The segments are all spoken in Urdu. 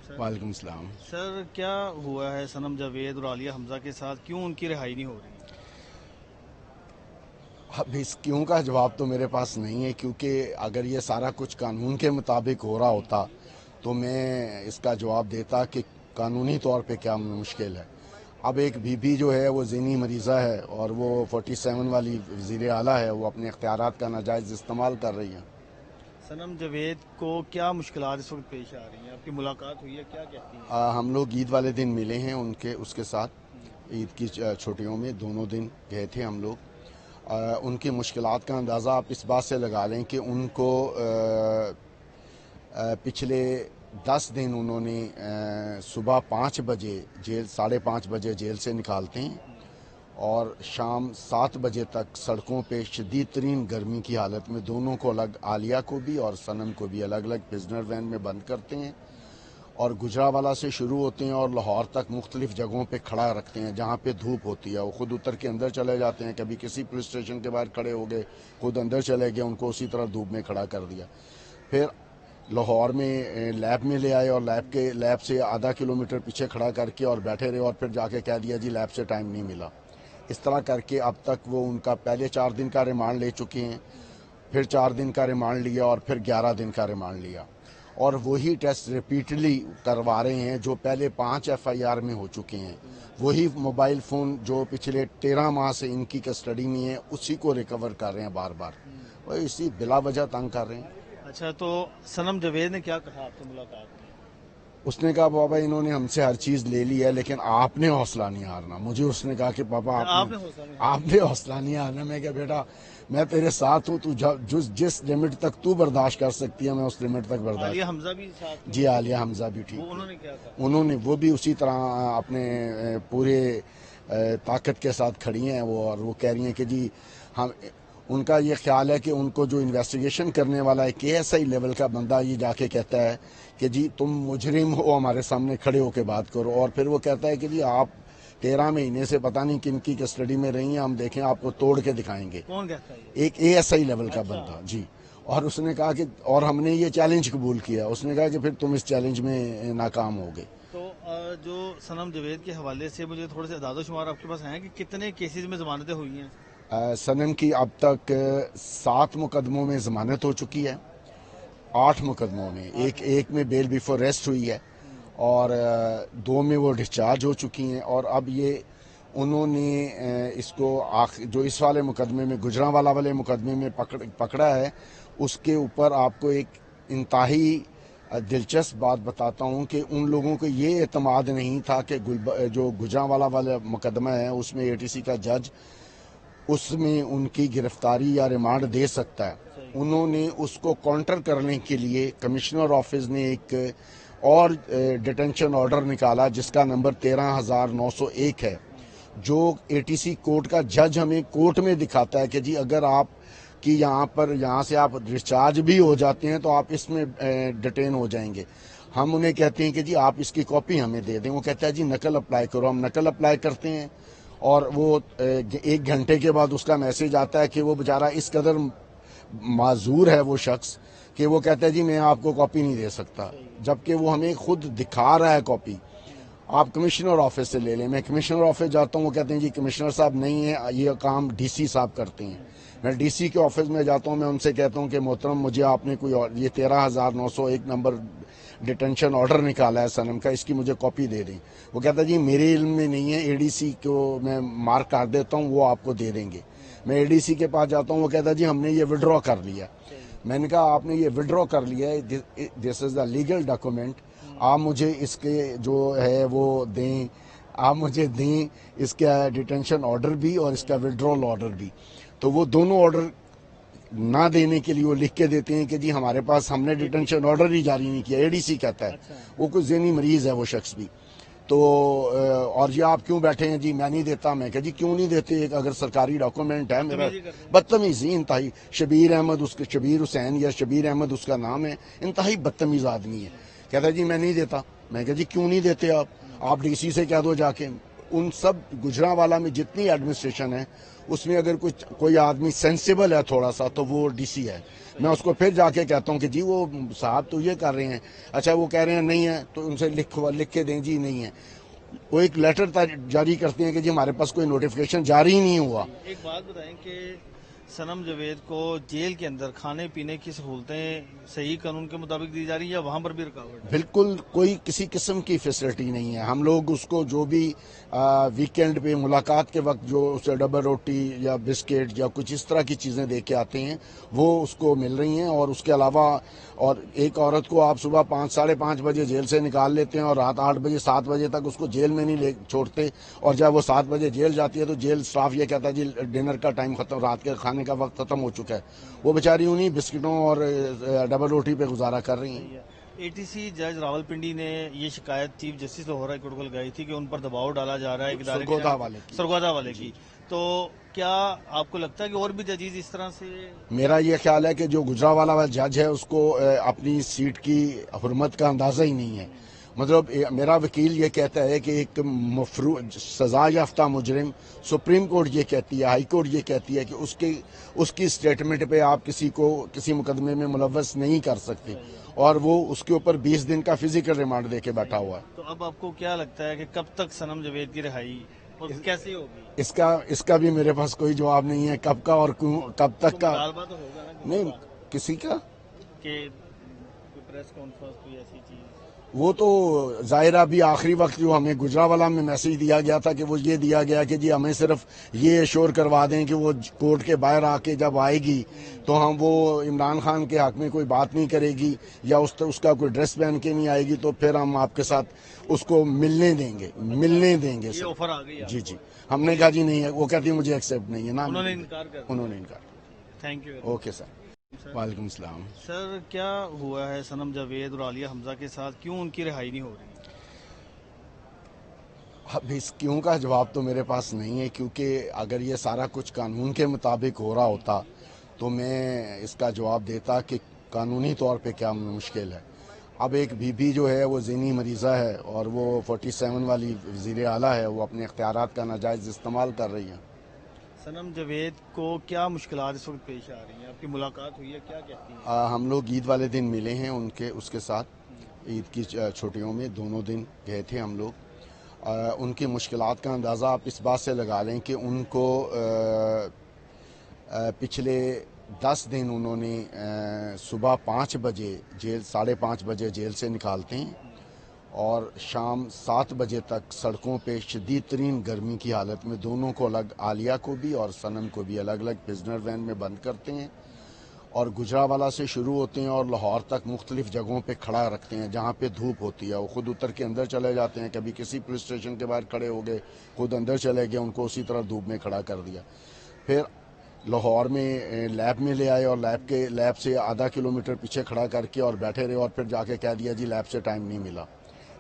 سر وعلیکم السلام. سر کیا ہوا ہے صنم جاوید اور عالیہ حمزہ کے ساتھ, کیوں ان کی رہائی نہیں ہو رہی؟ اب اس کیوں کا جواب تو میرے پاس نہیں ہے, کیونکہ اگر یہ سارا کچھ قانون کے مطابق ہو رہا ہوتا تو میں اس کا جواب دیتا کہ قانونی طور پہ کیا مشکل ہے. اب ایک بی بی جو ہے وہ ذہنی مریضہ ہے اور وہ 47 والی وزیر اعلیٰ ہے, وہ اپنے اختیارات کا ناجائز استعمال کر رہی ہیں. صنم جاوید کو کیا مشکلات اس وقت پیش آ رہی ہیں؟ آپ کی ملاقات ہوئی ہے, کیا کہتی ہیں؟ ہم لوگ عید والے دن ملے ہیں اس کے ساتھ, عید کی چھٹیوں میں دونوں دن گئے تھے ہم لوگ. ان کی مشکلات کا اندازہ آپ اس بات سے لگا لیں کہ ان کو پچھلے 10 دن انہوں نے صبح 5 بجے جیل 5:30 بجے جیل سے نکالتے ہیں اور شام 7 بجے تک سڑکوں پہ شدید ترین گرمی کی حالت میں دونوں کو الگ, عالیہ کو بھی اور صنم کو بھی الگ الگ پرزنر وین میں بند کرتے ہیں اور گجرانوالہ سے شروع ہوتے ہیں اور لاہور تک مختلف جگہوں پہ کھڑا رکھتے ہیں جہاں پہ دھوپ ہوتی ہے. وہ خود اتر کے اندر چلے جاتے ہیں, کبھی کسی پولیس اسٹیشن کے باہر کھڑے ہو گئے, خود اندر چلے گئے, ان کو اسی طرح دھوپ میں کھڑا کر دیا. پھر لاہور میں لیب میں لے آئے اور لیب سے ½ کلومیٹر پیچھے کھڑا کر کے اور بیٹھے رہے اور پھر جا کے کہہ دیا جی لیب سے ٹائم نہیں ملا. اس طرح کر کے اب تک وہ ان کا پہلے 4 دن کا ریمانڈ لے چکے ہیں, پھر 4 دن کا ریمانڈ لیا اور پھر 11 دن کا ریمانڈ لیا, اور وہی ٹیسٹ ریپیٹلی کروا رہے ہیں جو پہلے 5 FIR میں ہو چکے ہیں. وہی موبائل فون جو پچھلے 13 ماہ سے ان کی کسٹڈی میں ہے اسی کو ریکور کر رہے ہیں بار بار, وہ اسی بلا وجہ تنگ کر رہے ہیں. اچھا, تو صنم جاوید نے کیا کہا آپ سے ملاقات میں؟ اس نے کہا بابا انہوں نے ہم سے ہر چیز لے لی ہے لیکن آپ نے حوصلہ نہیں ہارنا. مجھے اس نے کہا کہ پاپا آپ نے حوصلہ نہیں ہارنا. میں کہا بیٹا میں تیرے ساتھ ہوں, تو جس لمٹ تک تو برداشت کر سکتی ہے میں اس لمٹ تک برداشت. عالیہ حمزہ بھی ساتھ؟ جی عالیہ حمزہ بھی ٹھیک, انہوں نے کیا کہا؟ انہوں نے وہ بھی اسی طرح اپنے پورے طاقت کے ساتھ کھڑی ہیں وہ, اور وہ کہہ رہی ہیں کہ جی ہم, ان کا یہ خیال ہے کہ ان کو جو انویسٹیگیشن کرنے والا ایک ASI لیول کا بندہ یہ جا کے کہتا ہے کہ جی تم مجرم ہو, ہمارے سامنے کھڑے ہو کے بات کرو, اور پھر وہ کہتا ہے کہ جی آپ 13 مہینے سے پتہ نہیں کن کی کسٹڈی میں رہی ہیں, ہم دیکھیں آپ کو توڑ کے دکھائیں گے. کون کہتا ہے؟ ایک ASI لیول کا بندہ جی. اور اس نے کہا کہ اور ہم نے یہ چیلنج قبول کیا. اس نے کہا کہ پھر تم اس چیلنج میں ناکام ہوگے. تو جو صنم جاوید کے حوالے سے مجھے تھوڑے سے اعداد و شمار آپ کے پاس ہیں کہ کتنے کیسز میں ضمانتیں ہوئی ہیں؟ صنم کی اب تک 7 مقدموں میں ضمانت ہو چکی ہے, 8 مقدموں میں, ایک میں بیل بیفور ریسٹ ہوئی ہے اور 2 میں وہ ڈسچارج ہو چکی ہیں. اور اب یہ انہوں نے اس کو جو اس والے مقدمے میں گجرانوالہ والے مقدمے میں پکڑا ہے, اس کے اوپر آپ کو ایک انتہائی دلچسپ بات بتاتا ہوں کہ ان لوگوں کو یہ اعتماد نہیں تھا کہ جو گجرانوالہ والا مقدمہ ہے اس میں ATC کا جج اس میں ان کی گرفتاری یا ریمانڈ دے سکتا ہے. انہوں نے اس کو کاؤنٹر کرنے کے لیے کمشنر آفس نے ایک اور ڈیٹینشن آرڈر نکالا جس کا نمبر 13,901 ہے, جو ATC کورٹ کا جج ہمیں کورٹ میں دکھاتا ہے کہ جی اگر آپ کی یہاں سے آپ ڈسچارج بھی ہو جاتے ہیں تو آپ اس میں ڈیٹین ہو جائیں گے. ہم انہیں کہتے ہیں کہ جی آپ اس کی کاپی ہمیں دے دیں. وہ کہتا ہے جی نقل اپلائی کرو. ہم نقل اپلائی کرتے ہیں اور وہ 1 گھنٹے کے بعد اس کا میسج آتا ہے کہ وہ بیچارہ اس قدر معذور ہے وہ شخص کہ وہ کہتا ہے جی میں آپ کو کاپی نہیں دے سکتا, جبکہ وہ ہمیں خود دکھا رہا ہے کاپی. آپ کمشنر آفس سے لے لیں. میں کمشنر آفس جاتا ہوں, وہ کہتے ہیں جی کمشنر صاحب نہیں ہے, یہ کام DC صاحب کرتے ہیں. میں DC کے آفس میں جاتا ہوں, میں ان سے کہتا ہوں کہ محترم مجھے آپ نے کوئی یہ 13,901 نمبر ڈیٹینشن آرڈر نکالا ہے صنم کا, اس کی مجھے کاپی دے دیں. وہ کہتا ہے جی میرے علم میں نہیں ہے, ADC کو میں مارک کر دیتا ہوں, وہ آپ کو دے دیں گے. میں ADC کے پاس جاتا ہوں, وہ کہتا ہے جی ہم نے یہ وڈرا کر لیا. میں نے کہا آپ نے یہ وڈرا کر لیا ہے, دس از دا لیگل ڈاکومنٹ, آپ مجھے اس کے جو ہے وہ دیں, آپ مجھے دیں اس کا ڈیٹینشن آرڈر بھی اور اس کا وڈرول آرڈر بھی. تو وہ دونوں آرڈر نہ دینے کے لیے وہ لکھ کے دیتے ہیں کہ جی ہمارے پاس ہم نے ڈیٹینشن آرڈر ہی جاری نہیں کیا. ADC کہتا ہے, وہ کچھ ذہنی مریض ہے وہ شخص بھی. تو اور یہ آپ کیوں بیٹھے ہیں جی میں نہیں دیتا. میں کہ جی کیوں نہیں دیتے, اگر سرکاری ڈاکومنٹ ہے میرا. بدتمیزی انتہائی. شبیر احمد اس کے, شبیر حسین یا شبیر احمد اس کا نام ہے, انتہائی بدتمیز آدمی ہے. کہتا ہے جی میں نہیں دیتا. میں کہ جی کیوں نہیں دیتے آپ DC سے کہہ دو جا کے. ان سب گجرانوالا میں جتنی ایڈمنسٹریشن ہے اس میں اگر کوئی آدمی سینسیبل ہے تھوڑا سا تو وہ ڈی سی ہے. میں اس کو پھر جا کے کہتا ہوں کہ جی وہ صاحب تو یہ کر رہے ہیں, اچھا وہ کہہ رہے ہیں نہیں ہے تو ان سے لکھ کے دیں جی نہیں ہے. وہ ایک لیٹر جاری کرتے ہیں کہ جی ہمارے پاس کوئی نوٹیفیکیشن جاری ہی نہیں ہوا. ایک بات بتائیں کہ صنم جاوید کو جیل کے اندر کھانے پینے کی سہولتیں صحیح قانون کے مطابق دی جا رہی ہیں یا وہاں پر بھی رکاوٹ ہے؟ بالکل کوئی کسی قسم کی فیسلٹی نہیں ہے. ہم لوگ اس کو جو بھی ویکینڈ پہ ملاقات کے وقت جو اسے ڈبل روٹی یا بسکٹ یا کچھ اس طرح کی چیزیں دے کے آتے ہیں وہ اس کو مل رہی ہیں. اور اس کے علاوہ اور ایک عورت کو آپ صبح 5-5:30 بجے جیل سے نکال لیتے ہیں اور رات 8 بجے 7 بجے تک اس کو جیل میں نہیں چھوڑتے, اور جب وہ 7 بجے جیل جاتی ہے تو جیل اسٹاف یہ کہتا ہے جی ڈنر کا ٹائم ختم, رات کے کھانے کا وقت ختم ہو چکا ہے. وہ بیچاری انہیں بسکٹوں اور ڈبل روٹی پہ گزارا کر رہی ہیں. اے ٹی سی جج راول پنڈی نے یہ شکایت chief justice Lahore high court کو لگائی تھی کہ ان پر دباؤ ڈالا جا رہا ہے سرگودا والے کی. تو کیا آپ کو لگتا ہے کہ اور بھی ججز اس طرح سے؟ میرا یہ خیال ہے کہ جو گجرانوالا والا جج ہے اس کو اپنی سیٹ کی حرمت کا اندازہ ہی نہیں ہے. مطلب میرا وکیل یہ کہتا ہے کہ ایک سزا یافتہ مجرم, سپریم کورٹ یہ کہتی ہے, ہائی کورٹ یہ کہتی ہے کہ اس کی اسٹیٹمنٹ پہ آپ کسی کو کسی مقدمے میں ملوث نہیں کر سکتے, اور وہ اس کے اوپر 20 دن کا فزیکل ریمانڈ دے کے بیٹھا ہوا ہے. تو اب آپ کو کیا لگتا ہے کہ کب تک صنم جاوید کی رہائی اور کیسے ہوگی؟ اس کا بھی میرے پاس کوئی جواب نہیں ہے, کب کا اور کب تک کا مطالبہ تو ہوگا نا نہیں کسی کا کہ پریس کانفرنس کوئی ایسی چیز. وہ تو ظاہرہ بھی آخری وقت جو ہمیں گجرانوالا میں میسج دیا گیا تھا کہ وہ یہ دیا گیا کہ جی ہمیں صرف یہ ایشور کروا دیں کہ وہ کورٹ کے باہر آ کے جب آئے گی تو ہم وہ عمران خان کے حق میں کوئی بات نہیں کرے گی یا اس کا کوئی ڈریس پہن کے نہیں آئے گی تو پھر ہم آپ کے ساتھ اس کو ملنے دیں گے یہ آفر آ گئی. جی ہم نے کہا جی نہیں ہے, وہ کہتی مجھے ایکسیپٹ نہیں ہے نا. انہوں نے انکار کر انکار. Thank you. Okay sir. وعلیکم السلام. سر کیا ہوا ہے صنم جاوید اور عالیہ حمزہ کے ساتھ, کیوں ان کی رہائی نہیں ہو رہی؟ اب اس کیوں کا جواب تو میرے پاس نہیں ہے, کیونکہ اگر یہ سارا کچھ قانون کے مطابق ہو رہا ہوتا تو میں اس کا جواب دیتا کہ قانونی طور پہ کیا مشکل ہے. اب ایک بی بی جو ہے وہ ذہنی مریضہ ہے اور وہ 47 والی وزیر اعلیٰ ہے, وہ اپنے اختیارات کا ناجائز استعمال کر رہی ہیں. صنم جاوید کو کیا مشکلات اس وقت پیش آ رہی ہیں؟ آپ کی ملاقات ہوئی ہے, کیا کہتی ہیں؟ ہم لوگ عید والے دن ملے ہیں اس کے ساتھ, عید کی چھٹیوں میں دونوں دن گئے تھے ہم لوگ. ان کی مشکلات کا اندازہ آپ اس بات سے لگا لیں کہ ان کو پچھلے 10 دن انہوں نے صبح 5 بجے جیل 5:30 بجے جیل سے نکالتے ہیں اور شام 7 بجے تک سڑکوں پہ شدید ترین گرمی کی حالت میں دونوں کو الگ, عالیہ کو بھی اور صنم کو بھی الگ الگ پرزنر وین میں بند کرتے ہیں اور گجرانوالا سے شروع ہوتے ہیں اور لاہور تک مختلف جگہوں پہ کھڑا رکھتے ہیں جہاں پہ دھوپ ہوتی ہے. وہ خود اتر کے اندر چلے جاتے ہیں, کبھی کسی پولیس اسٹیشن کے باہر کھڑے ہو گئے, خود اندر چلے گئے, ان کو اسی طرح دھوپ میں کھڑا کر دیا. پھر لاہور میں لیب میں لے آئے اور لیب سے آدھا کلومیٹر پیچھے کھڑا کر کے اور بیٹھے رہے اور پھر جا کے کہہ دیا جی لیب سے ٹائم نہیں ملا.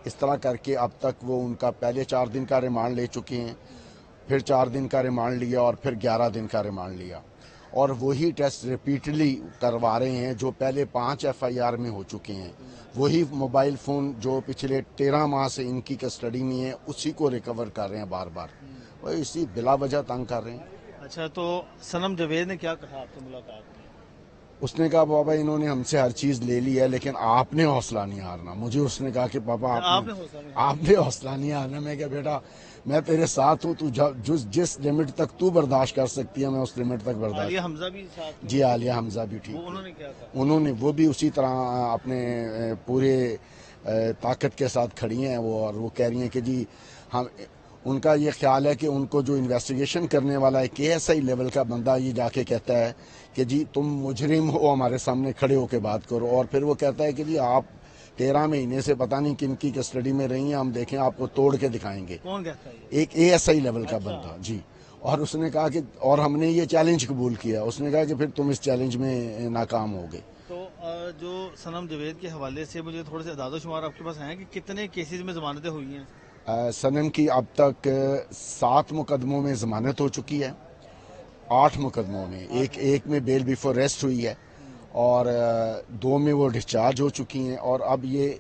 اس طرح کر کے اب تک وہ ان کا پہلے 4 دن کا ریمانڈ لے چکے ہیں, پھر 4 دن کا ریمانڈ لیا اور پھر 11 دن کا ریمانڈ لیا, اور وہی ٹیسٹ ریپیٹلی کروا رہے ہیں جو پہلے 5 FIR میں ہو چکے ہیں. وہی موبائل فون جو پچھلے 13 ماہ سے ان کی کسٹڈی میں ہے اسی کو ریکور کر رہے ہیں بار بار, وہ اسی بلا وجہ تنگ کر رہے ہیں. اچھا, تو صنم جاوید نے کیا کہا آپ سے ملاقات میں؟ اس نے کہا بابا انہوں نے ہم سے ہر چیز لے لی ہے لیکن آپ نے حوصلہ نہیں ہارنا. مجھے اس نے کہا کہ پاپا آپ نے حوصلہ نہیں ہارنا. میں کہا بیٹا میں تیرے ساتھ ہوں, تو جس لمٹ تک تو برداشت کر سکتی ہے میں اس لمٹ تک برداشت. عالیہ حمزہ بھی ساتھ؟ جی عالیہ حمزہ بھی ٹھیک. انہوں نے کیا کہا؟ انہوں نے وہ بھی اسی طرح اپنے پورے طاقت کے ساتھ کھڑی ہیں وہ, اور وہ کہہ رہی ہیں کہ جی ان کا یہ خیال ہے کہ ان کو جو انویسٹیگیشن کرنے والا ہے KSI لیول کا بندہ یہ جا کے کہتا ہے کہ جی تم مجرم ہو, ہمارے سامنے کھڑے ہو کے بات کرو, اور پھر وہ کہتا ہے کہ جی آپ 13 مہینے سے پتہ نہیں کن کی کسٹڈی میں رہی ہیں, ہم دیکھیں آپ کو توڑ کے دکھائیں گے. کون کہتا ہے؟ ایک ASI لیول کا بندہ. جی, اور اس نے کہا کہ اور ہم نے یہ چیلنج قبول کیا. اس نے کہا کہ پھر تم اس چیلنج میں ناکام ہو گئے. تو جو صنم جاوید کے حوالے سے مجھے تھوڑے سے اعداد و شمار آپ کے پاس ہیں کہ کتنے کیسز میں ضمانتیں ہوئی ہیں؟ صنم کی اب تک 7 مقدموں میں ضمانت ہو چکی ہے, 8 مقدموں میں, ایک میں بیل بیفور ریسٹ ہوئی ہے اور 2 میں وہ ڈسچارج ہو چکی ہیں, اور اب یہ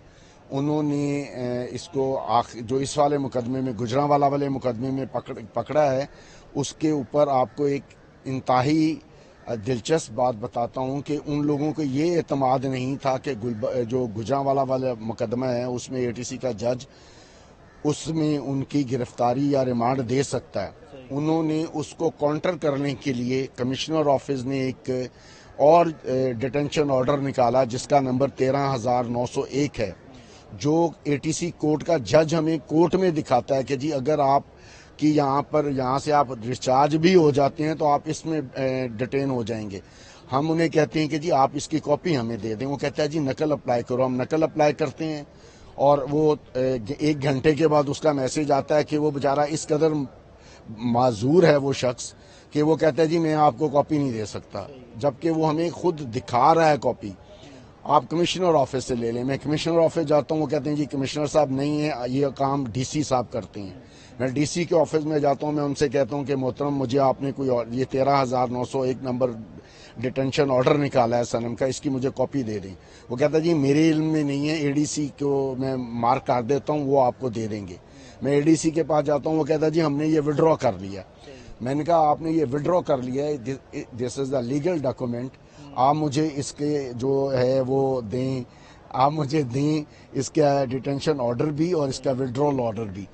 انہوں نے اس کو جو اس والے مقدمے میں گجرانوالہ والے مقدمے میں پکڑا ہے، اس کے اوپر آپ کو ایک انتہائی دلچسپ بات بتاتا ہوں کہ ان لوگوں کو یہ اعتماد نہیں تھا کہ جو گجرانوالہ والا مقدمہ ہے اس میں ATC کا جج اس میں ان کی گرفتاری یا ریمانڈ دے سکتا ہے۔ انہوں نے اس کو کاؤنٹر کرنے کے لیے کمشنر آفس نے ایک اور ڈیٹینشن آرڈر نکالا جس کا نمبر 13,901 ہے، جو ATC کورٹ کا جج ہمیں کورٹ میں دکھاتا ہے کہ جی اگر آپ کی یہاں سے آپ ڈسچارج بھی ہو جاتے ہیں تو آپ اس میں ڈیٹین ہو جائیں گے۔ ہم انہیں کہتے ہیں کہ جی آپ اس کی کاپی ہمیں دے دیں، وہ کہتا ہے جی نقل اپلائی کرو، ہم نقل اپلائی کرتے ہیں اور وہ 1 گھنٹے کے بعد اس کا میسج آتا ہے کہ وہ بیچارہ اس قدر معذور ہے وہ شخص کہ وہ کہتا ہے جی میں آپ کو کاپی نہیں دے سکتا، جبکہ وہ ہمیں خود دکھا رہا ہے کاپی۔ آپ کمشنر آفس سے لے لیں، میں کمشنر آفس جاتا ہوں، وہ کہتے ہیں جی کمشنر صاحب نہیں ہے، یہ کام DC صاحب کرتے ہیں۔ میں DC کے آفس میں جاتا ہوں، میں ان سے کہتا ہوں کہ محترم مجھے آپ نے کوئی یہ 13,901 نمبر ڈیٹینشن آرڈر نکالا ہے سنم کا، اس کی مجھے کاپی دے دیں۔ وہ کہتا ہے جی میرے علم میں نہیں ہے، ADC کو میں مارک کر دیتا ہوں، وہ آپ کو دے دیں گے۔ میں ADC کے پاس جاتا ہوں، وہ کہتا ہے جی ہم نے یہ وڈرا کر لیا۔ میں نے کہا آپ نے یہ وڈرا کر لیا ہے، دس از دا لیگل ڈاکومنٹ، آپ مجھے اس کے جو ہے وہ دیں، آپ مجھے دیں اس کا ڈیٹینشن آرڈر بھی اور اس کا وڈرول آرڈر بھی۔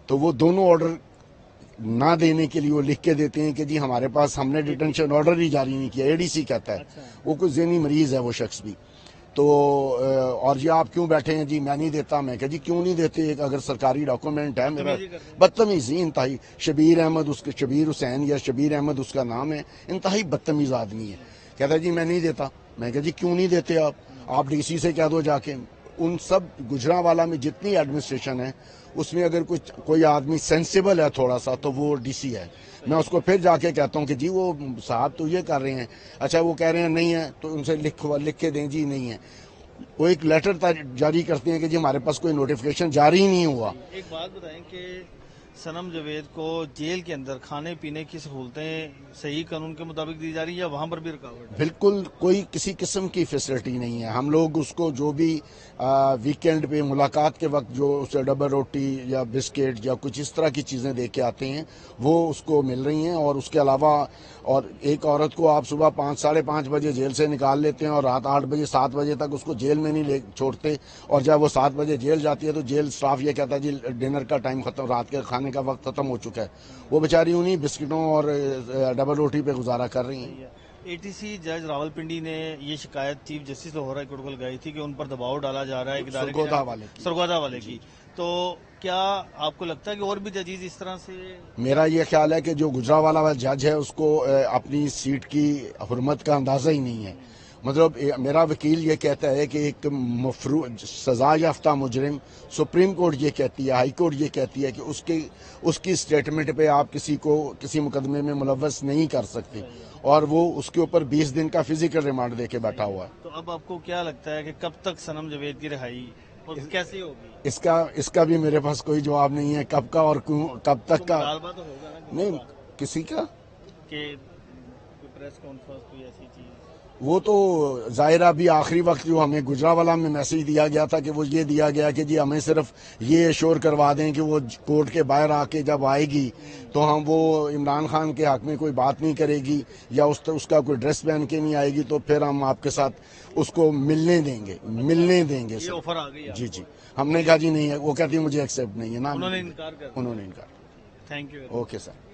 تو وہ دونوں آرڈر نہ دینے کے لیے وہ لکھ کے دیتے ہیں کہ جی ہمارے پاس ہم نے ڈیٹینشن آرڈر ہی جاری نہیں کیا، ADC کہتا ہے۔ وہ کوئی ذہنی مریض ہے وہ شخص بھی۔ تو اور یہ آپ کیوں بیٹھے ہیں جی میں نہیں دیتا، میں کہ جی کیوں نہیں دیتے، اگر سرکاری ڈاکومنٹ ہے میرا۔ بدتمیزی انتہائی، شبیر احمد شبیر حسین یا شبیر احمد اس کا نام ہے، انتہائی بدتمیز آدمی ہے۔ کہتا ہے جی میں نہیں دیتا، میں کہ جی کیوں نہیں دیتے آپ DC سے کہہ دو جا کے۔ ان سب گجرانوالہ میں جتنی ایڈمنسٹریشن ہے اس میں اگر کوئی آدمی سینسیبل ہے تھوڑا سا تو وہ DC ہے۔ میں اس کو پھر جا کے کہتا ہوں کہ جی وہ صاحب تو یہ کر رہے ہیں، اچھا وہ کہہ رہے ہیں نہیں ہے تو ان سے لکھ کے دیں جی نہیں ہے۔ وہ ایک لیٹر جاری کرتے ہیں کہ جی ہمارے پاس کوئی نوٹیفیکیشن جاری ہی نہیں ہوا۔ ایک بات بتائیں کہ سنم جاوید کو جیل کے اندر کھانے پینے کی سہولتیں صحیح قانون کے مطابق دی جا رہی ہیں یا وہاں پر بھی رکاوٹ ہے؟ بالکل کوئی کسی قسم کی فیسلٹی نہیں ہے۔ ہم لوگ اس کو جو بھی ویکینڈ پہ ملاقات کے وقت جو اسے ڈبل روٹی یا بسکٹ یا کچھ اس طرح کی چیزیں دے کے آتے ہیں وہ اس کو مل رہی ہیں، اور اس کے علاوہ اور ایک عورت کو آپ صبح 5 ساڑھے 5 بجے جیل سے نکال لیتے ہیں اور رات 8 بجے 7 بجے تک اس کو جیل میں نہیں چھوڑتے، اور جب وہ 7 بجے جیل جاتی ہے تو جیل سٹاف یہ کہتا ہے جی ڈنر کا ٹائم ختم، رات کے کھانے کا وقت ختم ہو چکا ہے۔ وہ بیچاری انہیں بسکٹوں اور ڈبل روٹی پہ گزارا کر رہی ہیں۔ ATC جج راول پنڈی نے یہ شکایت chief justice Lahore high court کو لگائی تھی کہ ان پر دباؤ ڈالا جا رہا ہے سرگودا والے کی، تو کیا آپ کو لگتا ہے کہ اور بھی ججز اس طرح سے؟ میرا یہ خیال ہے کہ جو گجرانوالہ والا جج ہے اس کو اپنی سیٹ کی حرمت کا اندازہ ہی نہیں ہے۔ مطلب میرا وکیل یہ کہتا ہے کہ ایک سزا یافتہ مجرم، سپریم کورٹ یہ کہتی ہے، ہائی کورٹ یہ کہتی ہے کہ اس کی سٹیٹمنٹ پہ آپ کسی مقدمے میں ملوث نہیں کر سکتے، اور وہ اس کے اوپر 20 دن کا فزیکل ریمانڈ دے کے بیٹھا ہوا ہے۔ تو اب آپ کو کیا لگتا ہے کہ کب تک سنم جاوید کی رہائی اور کیسے ہوگی؟ اس کا بھی میرے پاس کوئی جواب نہیں ہے، کب کا اور کب تک کا مطالبہ تو ہوگا نا نہیں کسی کا کہ پریس کانفرنس کوئی ایسی چیز؟ وہ تو ظاہرہ بھی آخری وقت جو ہمیں گجرانوالہ میں میسج دیا گیا تھا کہ وہ یہ دیا گیا کہ جی ہمیں صرف یہ ایشور کروا دیں کہ وہ کورٹ کے باہر آ کے جب آئے گی تو ہم وہ عمران خان کے حق میں کوئی بات نہیں کرے گی یا اس کا کوئی ڈریس پہن کے نہیں آئے گی تو پھر ہم آپ کے ساتھ اس کو ملنے دیں گے یہ آفر آ گئی؟ جی ہم نے کہا جی نہیں ہے، وہ کہتی مجھے ایکسیپٹ نہیں ہے نا، انہوں نے انکار کر دیا۔ انہوں نے انکار۔ Thank you. Okay sir.